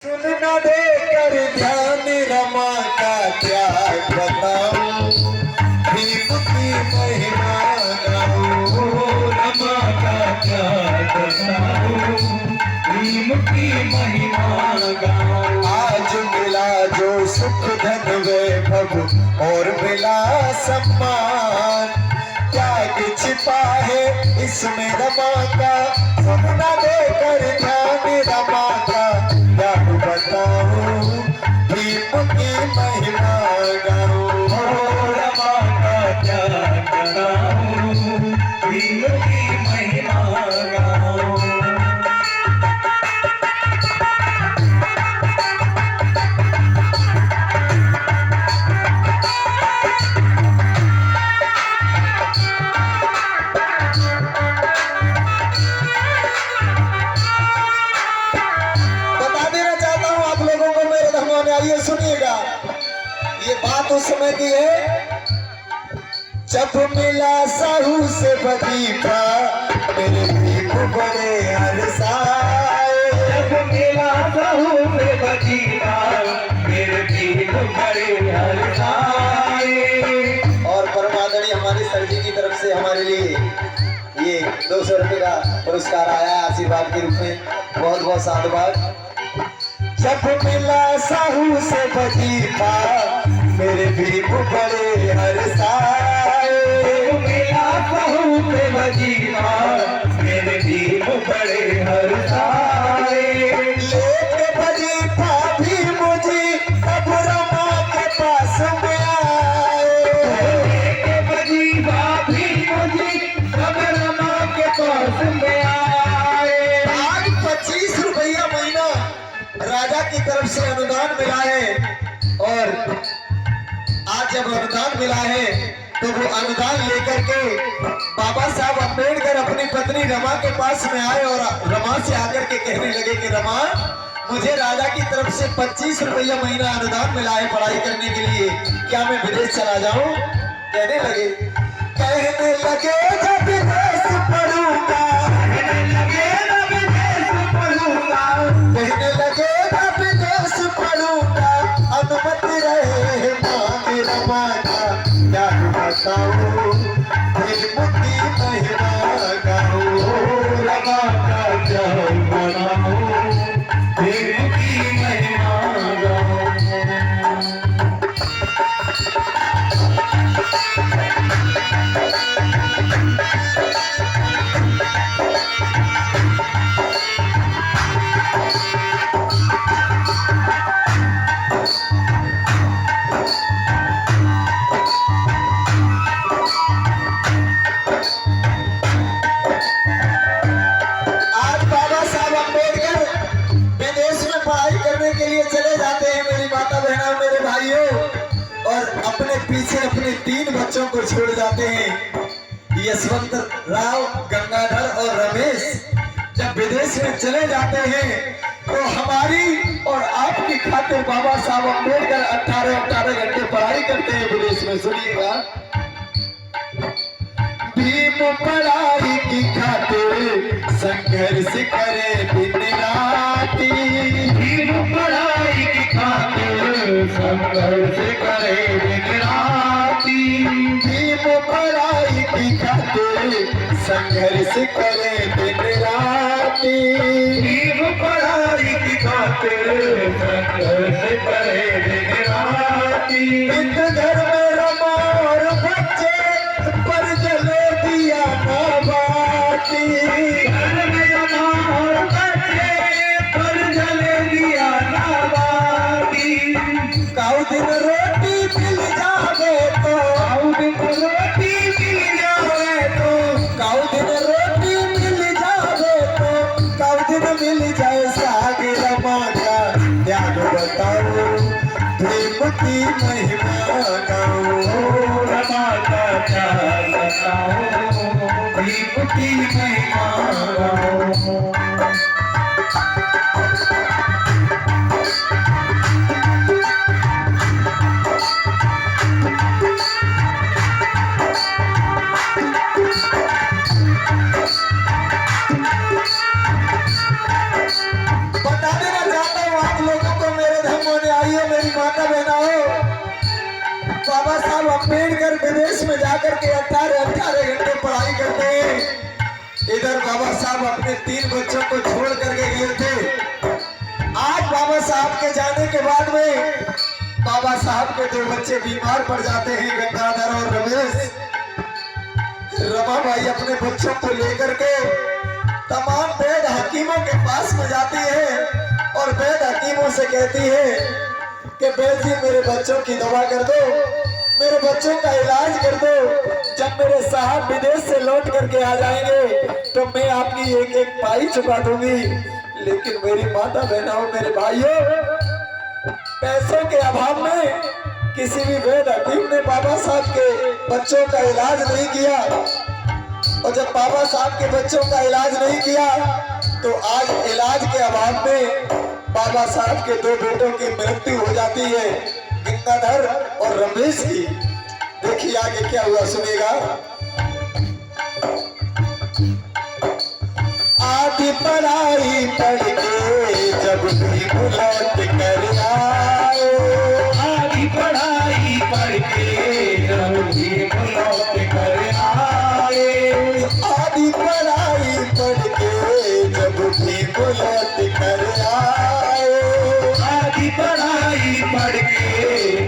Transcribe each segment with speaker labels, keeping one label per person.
Speaker 1: सुनना देकर ध्यान रमा का त्याग बताऊं, भीम की महिमा गाऊं।
Speaker 2: रमा का त्याग बताऊं, भीम की महिमा गाऊं।
Speaker 1: आज मिला जो सुख धन वैभव और मिला सम्मान, त्याग छिपा है इसमें रमा का। सुनना देकर ध्यान रमा का त्याग बताऊं, भीम की महिमा गाऊं।
Speaker 2: रमा का त्याग बताऊं, भीम की महिमा गाऊं।
Speaker 1: आइए सुनिएगा, ये बात उस समय की है जब मिला साहू से वजीफा, मेरे भीम बड़े हरसाए।
Speaker 2: जब मिला साहू से वजीफा, मेरे भीम बड़े हरसाए।
Speaker 1: और परमादरणीय हमारे सर जी की तरफ से हमारे लिए ये 200 रुपये का पुरस्कार आया है आशीर्वाद के रूप में। बहुत बहुत साधुवाद। जब मिला साहू से वजीफा, मेरे भीम बड़े हरसाए।
Speaker 2: मिला साहू से वजीफा, मेरे भीम बड़े हरसाए।
Speaker 1: लेके वजीफा भीम जी अब रमा के पास में आए।
Speaker 2: लेके वजीफा भीम जी अब रमा के पास में आए।
Speaker 1: आज 25 रुपया महीना राजा की तरफ से अनुदान मिला है, और आज जब अनुदान मिला है तो वो अनुदान लेकर के बाबा साहब अम्बेडकर अपनी पत्नी रमा के पास में आए और रमा से आकर के कहने लगे कि रमा, मुझे राजा की तरफ से 25 रुपया महीना अनुदान मिला है पढ़ाई करने के लिए, क्या मैं विदेश चला जाऊं? कहने लगे जब विदेश पढ़ूंगा, कहने लगे जब विदेश पढ़ूंगा, अनुमति रहे मांगे रमा का त्याग बताऊं, भीम की महिमा गाऊं।
Speaker 2: रमा का त्याग बताऊं, भीम की महिमा गाऊं।
Speaker 1: आज बाबा साहब अम्बेडकर विदेश में पढ़ाई करने के लिए चले जाते हैं मेरी माता बहना मेरे भाइयों, और अपने पीछे अपने 3 बच्चों को छोड़ जाते हैं, यशवंत राव, गंगाधर और रमेश। जब विदेश में चले जाते हैं तो हमारी और आपकी खातिर बाबा साहब अम्बेडकर 18 घंटे पढ़ाई करते हैं विदेश में। सुनिएगा, भीम पढ़ाई की खातिर संघर्ष करे दिन राती।
Speaker 2: भीम पढ़ाई की खातिर संघर्ष करे दिन राती।
Speaker 1: भीम पढ़ाई की खातिर संघर्ष करे दिन राती।
Speaker 2: भीम पढ़ाई की खातिर संघर्ष करे दिन राती।
Speaker 1: हिंद घर में रमा और बच्चे पर जले दिया ना बाती।
Speaker 2: घर में रमा और बच्चे पर जले दिया ना बाती।
Speaker 1: काऊ दिन रोटी मिल जावे तो,
Speaker 2: काऊ दिन रोटी मिल जावे तो,
Speaker 1: काऊ दिन रोटी मिल जावे तो, काऊ दिन मिल जाए साग रमा का त्याग बताओ, भीम की महिमा गाओ।
Speaker 2: रमा का त्याग बताओ, भीम की महिमा गाओ।
Speaker 1: बता देना चाहता हूँ आप लोग बाबा साहब अम्बेडकर विदेश में जाकर के 18 घंटे पढ़ाई करते हैं। इधर बाबा साहब अपने 3 बच्चों को छोड़ करके गए थे। आज बाबा साहब के जाने के बाद में बाबा साहब के 2 बच्चे बीमार पड़ जाते हैं, गंगाधर और रमेश। रमा भाई अपने बच्चों को लेकर के तमाम वैद हकीमों के पास में जाती है और वैद हकीमों से कहती है कि वैद जी मेरे बच्चों की दवा कर दो, मेरे बच्चों का इलाज कर दो। जब मेरे साहब विदेश से लौट करके आ जाएंगे तो मैं आपकी एक एक पाई चुका दूंगी। लेकिन मेरी माता बहनों, मेरे भाइयों, पैसों के अभाव में किसी भी वैद हकीम ने बाबा साहब के बच्चों का इलाज नहीं किया। और जब बाबा साहब के बच्चों का इलाज नहीं किया तो आज इलाज के अभाव में बाबा साहब के 2 बेटों की मृत्यु हो जाती है, गंगाधर और रमेश की। देखिए आगे क्या हुआ, सुनेगा। आधी पढ़ाई पढ़ के जब भी लौट कर आए,
Speaker 2: आधी पढ़ाई पढ़ के जब भी लौट कर आए,
Speaker 1: आधी पढ़ाई पढ़ के जब भी लौट कर आए,
Speaker 2: आधी पढ़ाई पढ़ के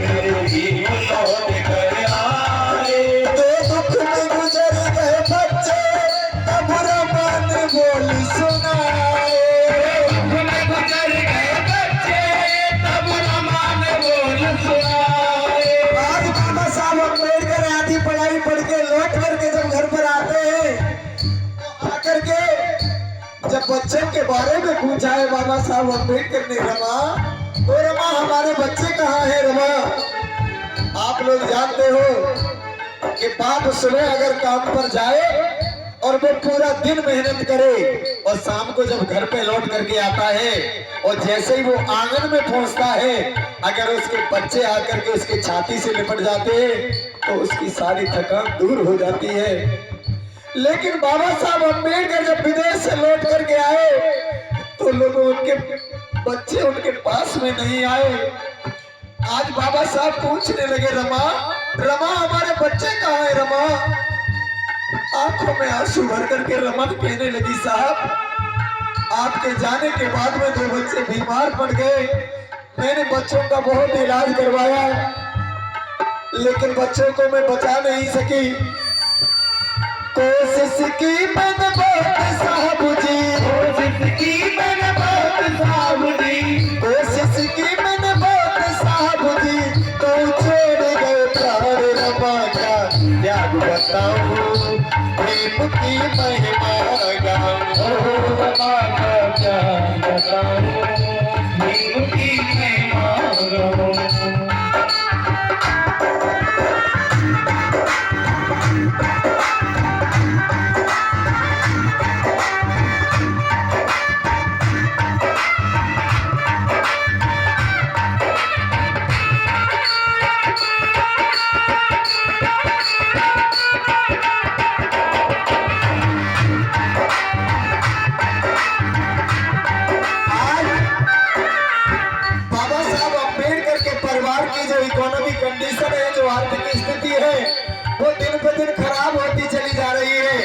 Speaker 2: जब भी लौट कर आए।
Speaker 1: तो दुख में गुजर गए बच्चे तब रमान बोल सुनाए,
Speaker 2: दुख में गुजर गए बच्चे तब रमान बोल सुनाए।
Speaker 1: आज बाबा साहब अम्बेडकर आधी पढ़ाई पढ़ के लौट करके जब घर पर आते हैं तो आकर के जब बच्चों के बारे में पूछा है बाबा साहब अम्बेडकर ने, रमा तो रमा हमारे बच्चे कहाँ हैं रमा? आप लोग जानते हो कि बाप सुबह अगर काम पर जाए और वो पूरा दिन मेहनत करे और शाम को जब घर पे लौट करके आता है और जैसे ही वो आंगन में पहुंचता है, अगर उसके बच्चे आकर के उसकी छाती से लिपट जाते हैं तो उसकी सारी थकान दूर हो जाती है। लेकिन बाबा साहब अम्बेडकर जब विदेश से लौट करके आए तो लोग उनके बच्चे उनके पास में नहीं आए। आज बाबा साहब पूछने लगे, रमा रमा हमारे बच्चे कहाँ है रमा? आंखों में आंसू भर करके रमा कहने लगी, साहब आपके जाने के बाद में 2 बच्चे बीमार पड़ गए। मैंने बच्चों का बहुत इलाज करवाया लेकिन बच्चों को मैं बचा नहीं सकी। कोशिश की मैंने बहुत साहब जी,
Speaker 2: कोशिश की मैंने बहुत साहब जी,
Speaker 1: कोशिश की मैंने बहुत साहब जी, तो छोड़ गए प्राण रमा का त्याग बताऊं, प्रेम की महिमा गाऊं,
Speaker 2: रमा का त्याग बताऊं, प्रेम की महिमा गाऊं।
Speaker 1: इकोनॉमिक कंडीशन है, जो आर्थिक स्थिति है वो दिन पे दिन खराब होती चली जा रही है।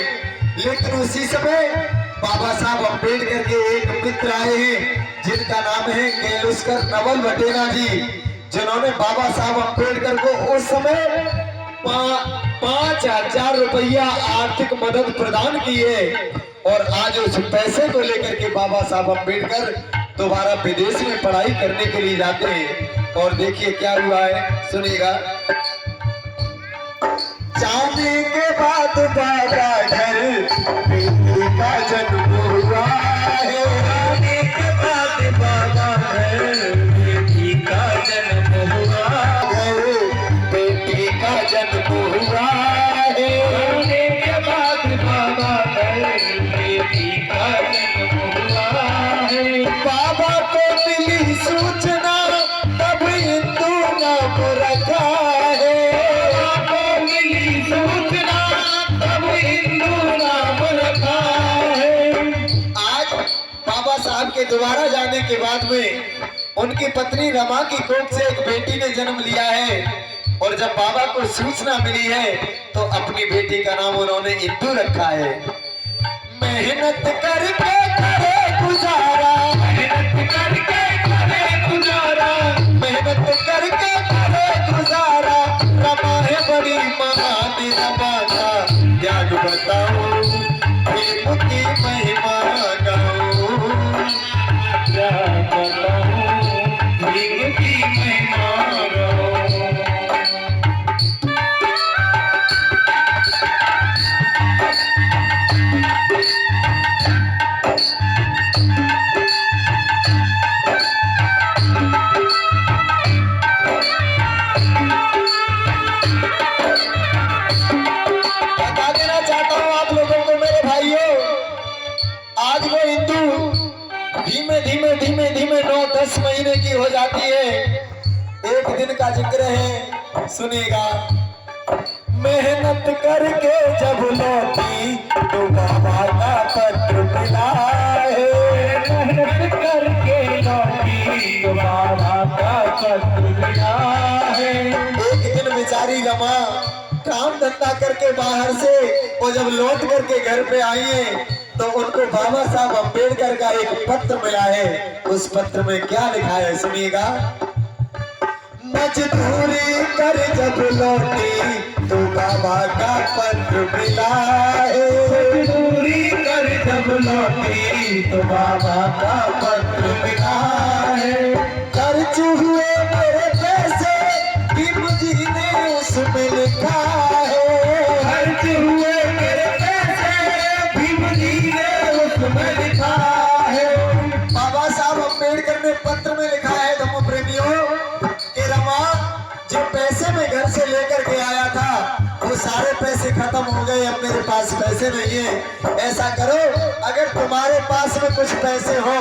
Speaker 1: लेकिन उसी समय बाबा साहब अम्बेडकर के एक मित्र आए हैं जिनका नाम है केलुस्कर नवल भटेना जी, जिन्होंने बाबा साहब अम्बेडकर को उस समय 5,000 रुपया आर्थिक मदद प्रदान की है। और आज उस पैसे को लेकर के बाबा साहब अम्बेडकर दोबारा विदेश में पढ़ाई करने के लिए जाते हैं। और देखिए क्या हुआ है, सुनिएगा। जाने के बाद बाबा घर बेटी का जन्म हुआ है,
Speaker 2: जाने के बाद बाबा घर बेटी का जन्म हुआ,
Speaker 1: घर बेटी का जन्म हुआ है,
Speaker 2: जाने के बाद बाबा घर बेटी का जन्म हुआ है।
Speaker 1: बाबा को मिली सूचना तब हिंदू नाम रखा है,
Speaker 2: बाबा को मिली सूचना तब हिंदू नाम रखा है।
Speaker 1: आज बाबा साहब के दोबारा जाने के बाद में उनकी पत्नी रमा की कोख से एक बेटी ने जन्म लिया है। और जब बाबा को सूचना मिली है तो अपनी बेटी का नाम उन्होंने इंदू रखा है। मेहनत करके करे गुजारा,
Speaker 2: मेहनत करके करे गुजारा,
Speaker 1: मेहनत करके करे गुजारा, रमा है बड़ी महान रमा का त्याग बताओ, फिल्म की महिमा गाओ,
Speaker 2: क्या बताऊं भीम की महिमा गाऊं।
Speaker 1: बता देना चाहता हूँ आप लोगों को मेरे भाइयों, आज वो इंदू धीमे धीमे धीमे धीमे 9-10 महीने की हो जाती है। एक दिन का जिक्र है, सुनिएगा। मेहनत करके जब लौटी तो बाबा का पत्र मिला है,
Speaker 2: मेहनत करके लौटी तो बाबा का पत्र मिला है।
Speaker 1: एक दिन बेचारी रमा काम धंधा करके बाहर से वो जब लौट करके घर पे आई है तो उनको बाबा साहब अम्बेडकर का एक पत्र मिला है। उस पत्र में क्या लिखा है सुनिएगा। मजदूरी कर जब लौटी तो बाबा का पत्र मिला है,
Speaker 2: मजदूरी कर जब लौटी तो बाबा का पत्र मिला है।
Speaker 1: खर्च हुए मेरे पैसे भीम जी ने उसमें लिखा है,
Speaker 2: खर्च हुए मेरे पैसे भीम जी ने उसमें लिखा है।
Speaker 1: बाबा साहब अम्बेडकर ने पत्र में लिखा है धम्म प्रेमियों कि रमा जो पैसे मैं घर से लेकर के आया था वो सारे पैसे खत्म हो गए, अब मेरे पास पैसे नहीं है। ऐसा करो अगर तुम्हारे पास में कुछ पैसे हो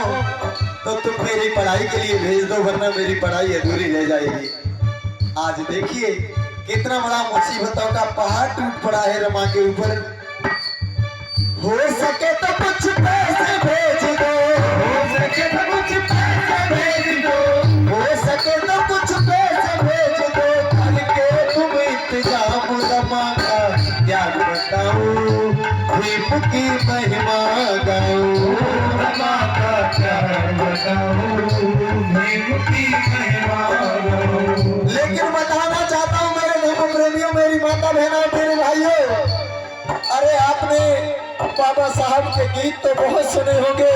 Speaker 1: तो तुम मेरी पढ़ाई के लिए भेज दो, वरना मेरी पढ़ाई अधूरी रह जाएगी। आज देखिए कितना बड़ा मुसीबतों का पहाड़ टूट पड़ा है रमा के ऊपर। हो सके तो कुछ पैसे भेज दो,
Speaker 2: हो सके तो कुछ पैसे भेज दो,
Speaker 1: हो सके तो कुछ पैसे भेज दो, करके तुम इंतजाम रमा का त्याग बताओ, भीम की महिमा गाओ,
Speaker 2: रमा का क्या बताऊं भीम की महिमा गाऊं।
Speaker 1: लेकिन बताना चाहता हूँ मेरे धर्म प्रेमियों, मेरी माता बहनों, मेरे भाइयों, अरे आपने बाबा साहब के गीत तो बहुत सुने होंगे,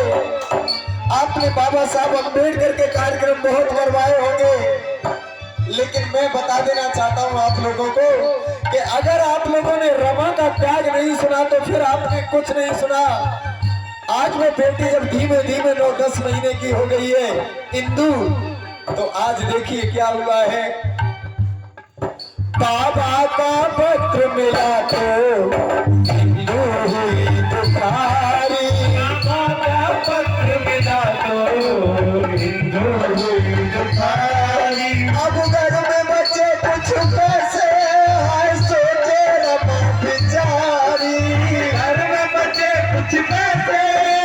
Speaker 1: आपने बाबा साहब अम्बेडकर के कार्यक्रम बहुत करवाए होंगे, लेकिन मैं बता देना चाहता हूँ आप लोगों को कि अगर आप लोगों ने रमा का त्याग नहीं सुना तो फिर आपने कुछ नहीं सुना। आज वो बेटी जब धीमे धीमे 9-10 महीने की हो गई है इंदू, तो आज देखिए क्या हुआ है। बाबा का पत्र मिला तो इंदू हुई दुखारी,
Speaker 2: बाबा का पत्र मिला तो इंदू हुई दुखारी।
Speaker 1: अब घर में बचे कुछ पैसे, हाय सोचे रमा बेचारी,
Speaker 2: घर में बचे कुछ पैसे,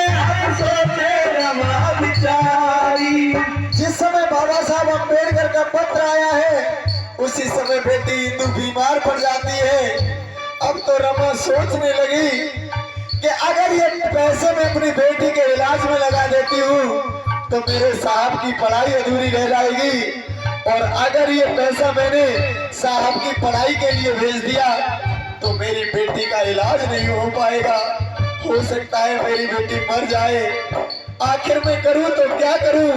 Speaker 2: हम सोचे रमा बिचारी।
Speaker 1: जिस समय बाबा साहब अम्बेडकर का पत्र आया है उसी समय बेटी इंदू बीमार पड़ जाती है। अब तो रमा सोचने लगी कि अगर ये पैसे मैं अपनी बेटी के इलाज में लगा देती हूँ तो मेरे साहब की पढ़ाई अधूरी रह जाएगी, और अगर ये पैसा मैंने साहब की पढ़ाई के लिए भेज दिया तो मेरी बेटी का इलाज नहीं हो पाएगा, हो सकता है मेरी बेटी मर जाए। आखिर मैं करूं तो क्या करूं।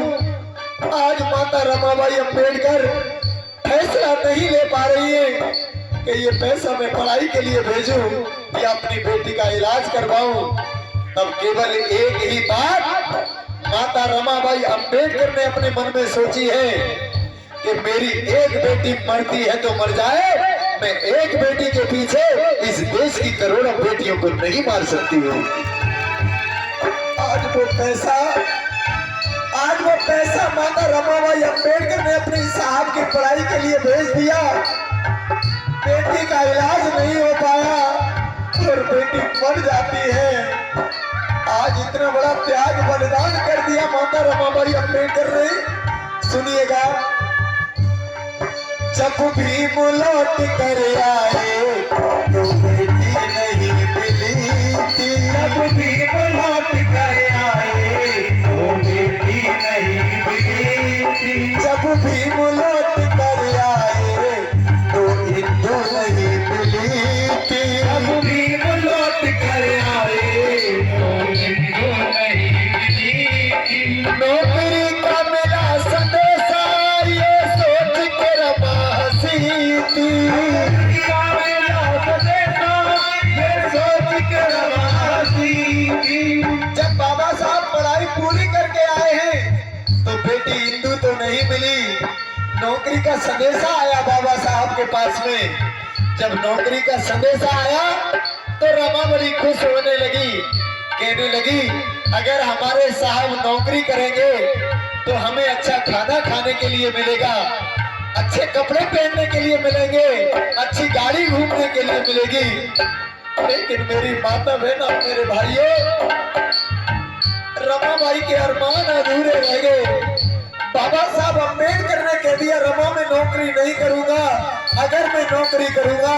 Speaker 1: आज माता रमाबाई अम्बेडकर फैसला नहीं ले पा रही है कि ये पैसा मैं पढ़ाई के लिए भेजूं या अपनी बेटी का इलाज करवाऊं। तब केवल एक ही बात माता रमाबाई अम्बेडकर ने अपने मन में सोची है कि मेरी एक बेटी मरती है तो मर जाए, मैं एक बेटी के पीछे इस देश की करोड़ों बेटियों को नहीं मार सकती हूँ। आज वो पैसा माता रमाबाई अम्बेडकर ने अपनी साहब की पढ़ाई के लिए भेज दिया, बेटी का इलाज नहीं हो पाया और बेटी मर जाती है। आज इतना बड़ा त्याग बलिदान कर दिया माता रमाबाई अम्बेडकर ने। सुनिएगा, जब भी लौट कर आए तो बेटी नहीं मिली थी।
Speaker 2: जब भी लौट कर आए तो बेटी नहीं मिली थी।
Speaker 1: जब भी लौट कर आए तो हिंदू नहीं मिली थी।
Speaker 2: जब भी लौट कर आए तो हिंदू नहीं मिली थी।
Speaker 1: नौकरी का मिला संदेशा ये सोच के रमा हंसी थी।
Speaker 2: क्या मेरा संदेशा ये सोच के रमा हंसी थी।
Speaker 1: जब बाबा साहब पढ़ाई पूरी करके आए हैं तो बेटी हिंदू तो नहीं मिली। नौकरी का संदेशा आया बाबा साहब के पास में। जब नौकरी का संदेशा आया तो रमा बड़ी खुश होने लगी, कहने लगी अगर हमारे साहब नौकरी करेंगे तो हमें अच्छा खाना खाने के लिए मिलेगा, अच्छे कपड़े पहनने के लिए मिलेंगे, अच्छी गाड़ी घूमने के लिए मिलेगी। लेकिन मेरी माता बहन और मेरे भाइयों, रमाबाई के अरमान अधूरे रह गए। बाबा साहब अम्बेडकर ने कह दिया रमा मैं नौकरी नहीं करूंगा। अगर मैं नौकरी करूंगा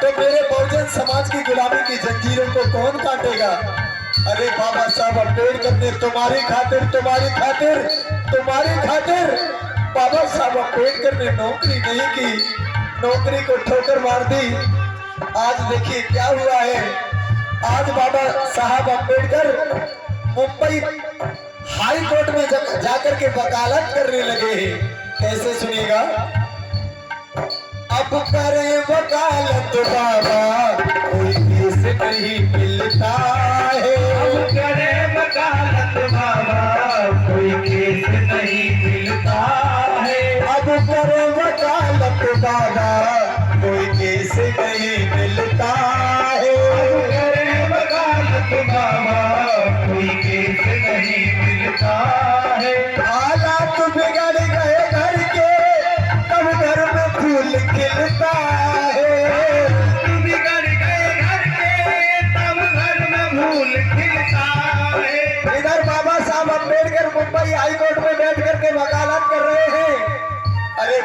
Speaker 1: तो मेरे बहुजन समाज की गुलामी की जंजीरों को कौन काटेगा। अरे बाबा साहब अम्बेडकर ने तुम्हारी खातिर बाबा साहब अम्बेडकर ने नौकरी नहीं की, नौकरी को ठोकर मार दी। आज देखिए क्या हुआ है। आज बाबा साहब अम्बेडकर मुंबई हाई कोर्ट में जाकर के वकालत करने लगे हैं। कैसे सुनिएगा। अब करें वकालत बाबा कोई केस नहीं मिलता है।
Speaker 2: अब करें वकालत बाबा कोई केस नहीं मिलता है।
Speaker 1: अब करें वकालत बाबा कोई केस नहीं मिलता है।
Speaker 2: अब करें वकालत बाबा कोई केस नहीं मिलता है।
Speaker 1: हालात बिगड़ गए घर के तब घर में फूल खिलता है।
Speaker 2: बिगड़ गए घर के तब घर में फूल खिलता है।
Speaker 1: इधर बाबा साहब अम्बेडकर मुंबई हाई कोर्ट में बैठ करके वकालत कर रहे हैं। अरे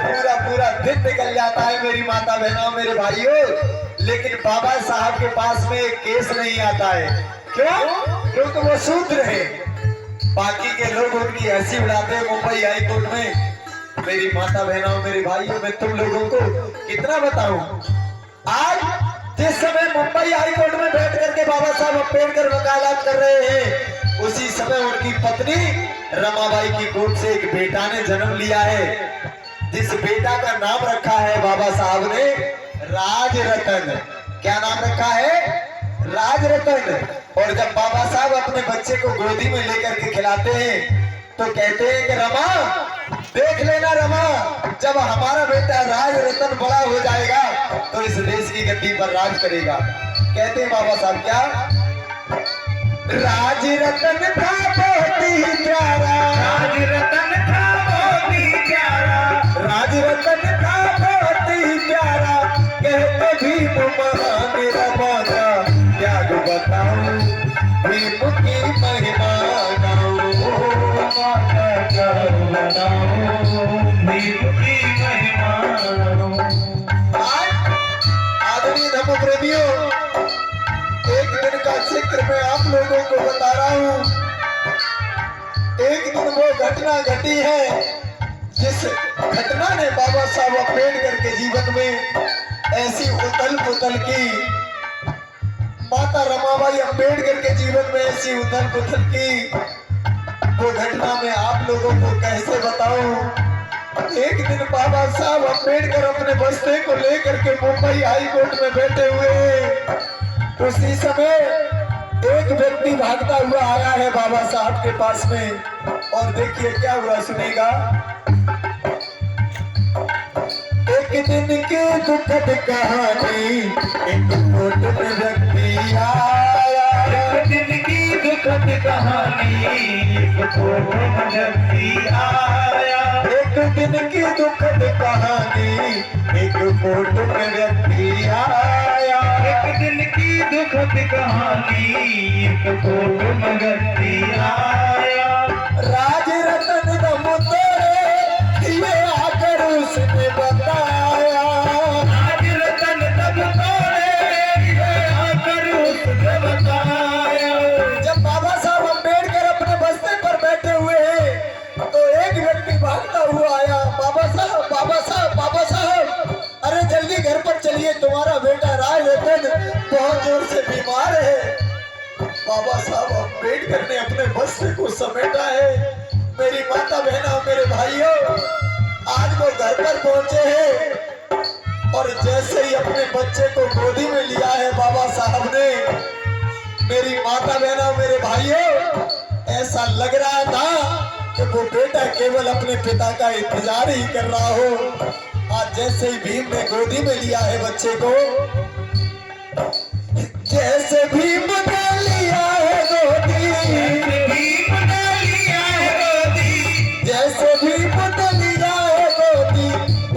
Speaker 1: पूरा दिन निकल जाता है मेरी माता बहनों मेरे भाइयों, लेकिन बाबा साहब के पास में एक केस नहीं आता है। क्यों? क्योंकि वो शूद्र है। बाकी के लोग उनकी हंसी उड़ाते हैं मुंबई हाई कोर्ट में। मेरी माता बहनों मेरे भाइयों, मैं तुम लोगों को कितना बताऊं। आज जिस समय मुंबई हाई कोर्ट में बैठ करके बाबा साहब अम्बेडकर वकालत कर रहे हैं, उसी समय उनकी पत्नी रमाबाई की गोद से एक बेटा ने जन्म लिया है, जिस बेटा का नाम रखा है बाबा साहब ने राजरतन। क्या नाम रखा है? राजरतन। और जब बाबा साहब अपने बच्चे को गोदी में लेकर के खिलाते हैं तो कहते हैं कि रमा देख लेना रमा, जब हमारा बेटा राजरतन बड़ा हो जाएगा तो इस देश की गद्दी पर राज करेगा। कहते हैं बाबा साहब क्या? राजरतन था बहुत ही प्यारा,
Speaker 2: राजरतन था बहुत ही प्यारा,
Speaker 1: राजरतन था बहुत ही प्यारा, कहते भीम महान रमा का त्याग बताऊं, भीम की महिमा गाऊं,
Speaker 2: भीम की महिमा।
Speaker 1: आदरणीय धर्म प्रेमियों, एक दिन का जिक्र मैं आप लोगों को बता रहा हूँ। एक दिन वो घटना घटी है जिस घटना ने बाबा साहब अम्बेडकर के जीवन में ऐसी उथल पुथल की, माता रमाबाई अम्बेडकर के जीवन में ऐसी उथल पुथल की, वो घटना मैं आप लोगों को कैसे बताऊं। एक दिन बाबा साहब अम्बेडकर अपने बस्ते को लेकर के मुंबई हाई कोर्ट में बैठे हुए, उसी समय एक व्यक्ति भागता हुआ आया है बाबा साहब के पास में। और देखिए क्या हुआ, सुनेगा। एक दिन की दुखद कहानी, एक कोर्ट में व्यक्ति आया।
Speaker 2: एक दिन की दुखद कहानी, एक कोर्ट में व्यक्ति आया।
Speaker 1: एक दिन की दुखद कहानी, एक कोर्ट में व्यक्ति आया।
Speaker 2: एक दिन की दुखद कहानी, एक कोर्ट में व्यक्ति आया।
Speaker 1: राजरतन दम तोड़े ये आकर उसने बताया। जोर से बीमार है। बाबा साहब अम्बेडकर ने अपने बस्ते को समेटा है। मेरी माता बहना, मेरे भाइयों, आज वो घर पर पहुंचे हैं और जैसे ही अपने बच्चे को गोदी में लिया है बाबा साहब ने, मेरी माता बहना, मेरे भाइयों, ऐसा लग रहा था कि वो बेटा केवल अपने पिता का इंतजार ही कर रहा हो। आज जैसे ही भीम ने गोदी में लिया है बच्चे को, जैसे भीम ने लिया है गोदी, जैसे भीम ने लिया है गोदी,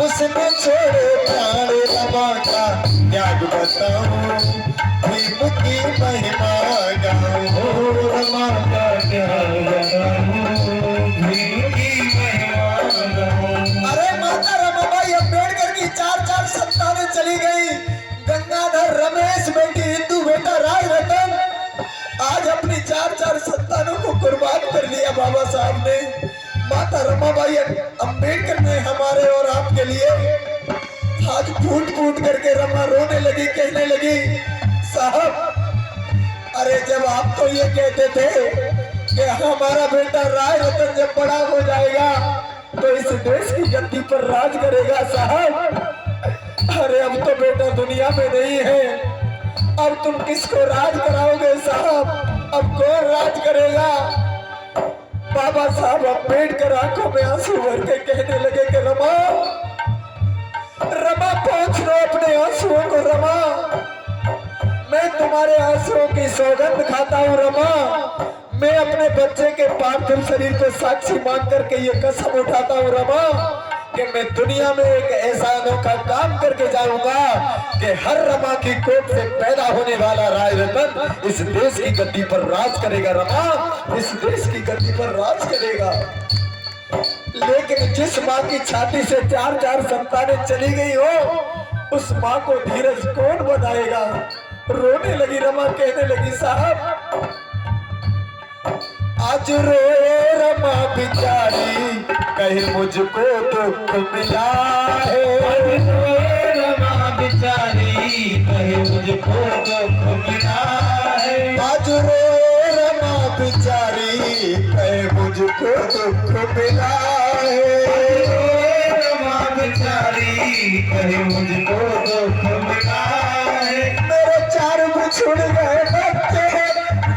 Speaker 1: उसने छोड़े प्राण रमा का त्याग बताऊं, भीम की महिमा गाऊं,
Speaker 2: रमा का त्याग बताऊं, भीम की महिमा गाऊं।
Speaker 1: अरे माता रमाबाई अम्बेडकर की 4 संतानें चली गई। गंगाधर, रमेश बेटी हिंदू, बेटा राज रतन, आज अपनी 4 संतानों को कुर्बान कर दिया बाबा साहब ने। माता रमाबाई अम्बेडकर ने हमारे और आपके लिए आज फूट फूट करके रमा रोने लगी, कहने लगी, साहब, अरे जब आप तो ये कहते थे कि हमारा बेटा राज रतन जब बड़ा हो जाएगा तो इस देश की गद्दी पर राज करेगा साहब। अरे अब तो बेटा दुनिया में नहीं है, अब तुम किसको राज कराओगे साहब? अब कौन राज करेगा? बाबा साहब अम्बेडकर आंखों में आंसू भर के कहने लगे कि रमा, रमा पहुंच लो अपने आंसुओं को रमा, मैं तुम्हारे आंसुओं की सौगंध खाता हूँ रमा। मैं अपने बच्चे के पार्थिव शरीर को साक्षी मान करके ये कसम उठाता हूँ रमा कि मैं दुनिया में एक ऐसा अनोखा काम करके जाऊंगा कि हर रमा की कोख से पैदा होने वाला राज रतन इस देश की गद्दी पर राज करेगा रमा, इस देश की गद्दी पर राज करेगा। लेकिन जिस माँ की छाती से 4 संतानें चली गई हो, उस माँ को धीरज कौन बताएगा? रोने लगी रमा, कहने लगी, साहब आज रोए रमा बिचारी, कहीं मुझको दुख मिला है।
Speaker 2: आज रोए रमा बिचारी, कहीं मुझको दुख मिला है।
Speaker 1: आज रोए रमा बिचारी, कहीं मुझको दुख मिला है।
Speaker 2: रमा बिचारी, कहीं मुझको दुख मिला है।
Speaker 1: मेरे 4 बिछुड़ गए बच्चे,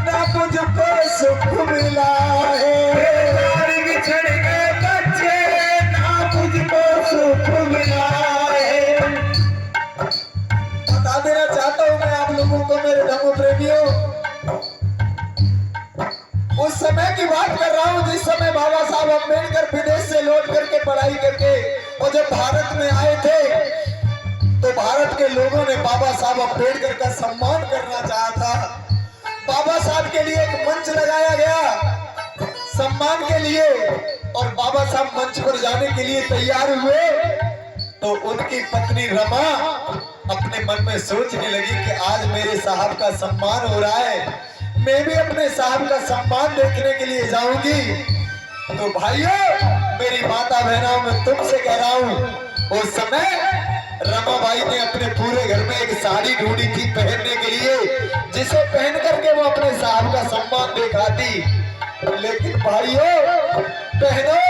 Speaker 1: ना मुझको सुख मिला है।
Speaker 2: मेरे बिछड़ गए बच्चे, ना मुझको सुख मिला है।
Speaker 1: बता देना चाहता हूँ मैं आप लोगों को, मेरे धर्म प्रेमियों, उस समय की बात कर रहा हूँ जिस समय बाबा साहब अम्बेडकर विदेश से लौट करके पढ़ाई करके और जब भारत में आए थे तो भारत के लोगों ने बाबा साहब अम्बेडकर का सम्मान करना चाहा था। बाबा साहब के लिए एक मंच लगाया गया सम्मान के लिए, और बाबा साहब मंच पर जाने के लिए तैयार हुए तो उनकी पत्नी रमा अपने मन में सोचने लगी कि आज मेरे साहब का सम्मान हो रहा है, मैं भी अपने साहब का सम्मान देखने के लिए जाऊंगी। तो भाइयों, मेरी माता बहनों, मैं तुमसे कह रहा हूं, उस समय रमाबाई ने अपने पूरे घर में एक साड़ी ढूंढी थी पहनने के लिए, जिसे पहन करके वो अपने साहब का सम्मान दिखाती। लेकिन भाइयों बहनों,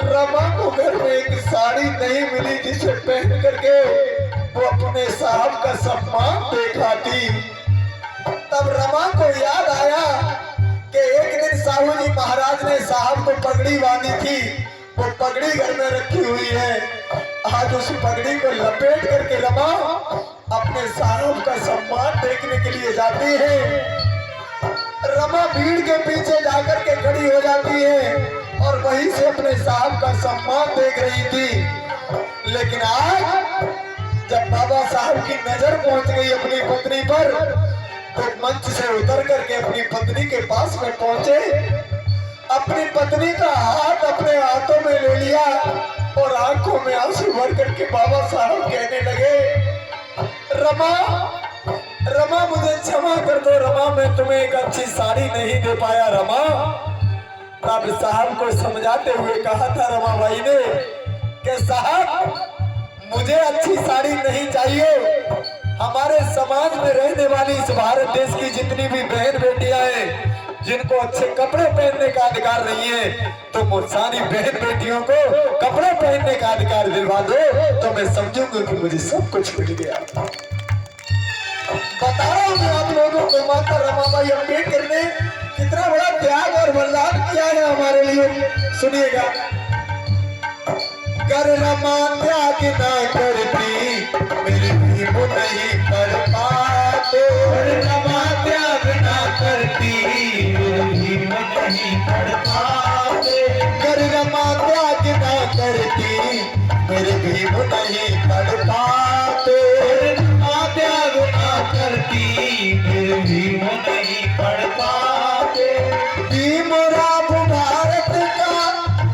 Speaker 1: रमा को घर में एक साड़ी नहीं मिली जिसे पहन करके वो अपने साहब का सम्मान दिखाती। तब रमा को याद आया कि एक दिन साहू जी महाराज ने साहब को पगड़ी बांधी थी, वो पगड़ी घर में रखी हुई है। आज उस पगड़ी को लपेट करके रमा अपने साहब का सम्मान देखने के लिए जाती है। रमा भीड़ के पीछे जाकर के खड़ी हो जाती है और वहीं से अपने साहब का सम्मान देख रही थी। लेकिन आज जब बाबा साहब की नजर पहुंच गई अपनी पत्नी पर, तो मंच से उतर करके अपनी पत्नी के पास में पहुंचे, अपनी पत्नी का हाथ अपने हाथों में ले लिया और आंखों में आंसू भर करके बाबा साहब कहने लगे, रमा, रमा मुझे क्षमा कर दो रमा, मैं तुम्हें एक अच्छी साड़ी नहीं दे पाया रमा। तब साहब को समझाते हुए कहा था रमाबाई ने कि साहब मुझे अच्छी साड़ी नहीं चाहिए, हमारे समाज में रहने वाली इस भारत देश की जितनी भी बहन बेटियां हैं जिनको अच्छे कपड़े पहनने का अधिकार नहीं है, तो वो सारी बहन बेटियों को कपड़े पहनने का अधिकार दिलवा दो तो मैं समझूंगा कि मुझे सब कुछ मिल गया। बता रहा हूँ मैं आप लोगों को, माता रमाबाई अम्बेडकर ने कितना बड़ा त्याग और बलिदान किया है हमारे लिए। सुनिएगा, कर रमा त्याग ना करती मेरे भीम नहीं कर पाते,
Speaker 2: कर रमा त्याग ना करती मेरे भीम नहीं कर पाते,
Speaker 1: कर रमा त्याग ना करती मेरे भीम नहीं कर पाते,
Speaker 2: कर रमा त्याग ना करती मेरे भीम नहीं पढ़ पाते,
Speaker 1: भीमराव भारत का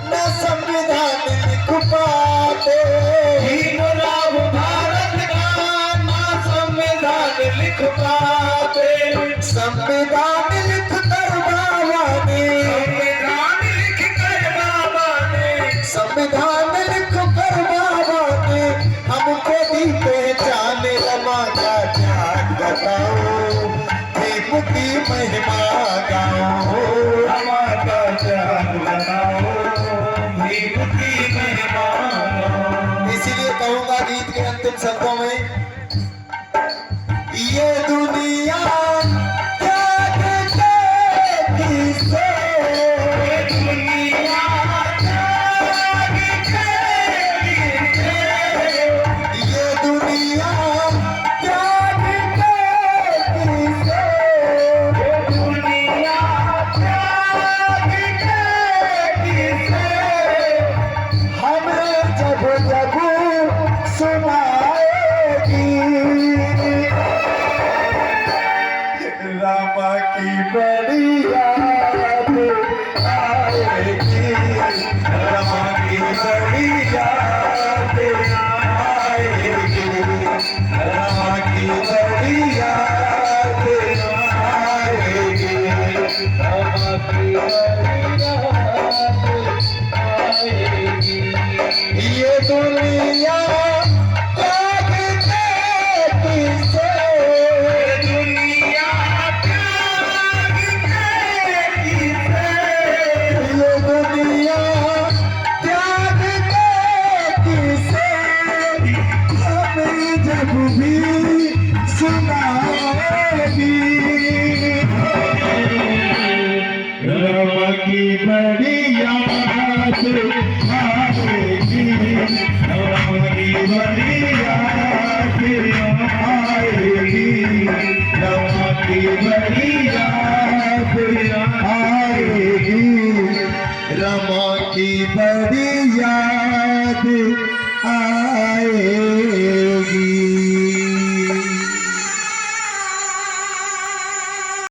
Speaker 1: न संविधान लिख पाते,
Speaker 2: भीमराव भारत का ना संविधान लिख पाते,
Speaker 1: संविधान लिख कर बाबा ने,
Speaker 2: संविधान लिख कर बाबा ने,
Speaker 1: संविधान लिख कर बाबा ने हमको दी पहचान। रमा का त्याग बताओ, भीम की महिमा गाओ,
Speaker 2: रमा का त्याग बताओ, भीम की महिमा गाओ।
Speaker 1: इसीलिए कहूंगा गीत के अंतिम शब्दों में, ये दुनिया त्याग के किसे,
Speaker 2: दुनिया त्याग के किसे,
Speaker 1: ये दुनिया त्याग के किसे,
Speaker 2: दुनिया त्याग के किसे,
Speaker 1: हमें जब जब सुनाएगी रामा की बड़ी याद आएगी,
Speaker 2: रमा की बड़ी याद आएगी, रमा की बड़ी याद आएगी, रमा की बड़ी याद आएगी।
Speaker 1: ये दुनिया त्याग के किसे,
Speaker 2: दुनिया त्याग के किसे,
Speaker 1: ये दुनिया त्याग के किसे, हमें जब भी सुनाएगी
Speaker 2: रमा की बड़ी याद आएगी, रमा की बड़ी याद आएगी, रमा की बड़ी याद
Speaker 1: आएगी, रमा की बड़ी याद आएगी।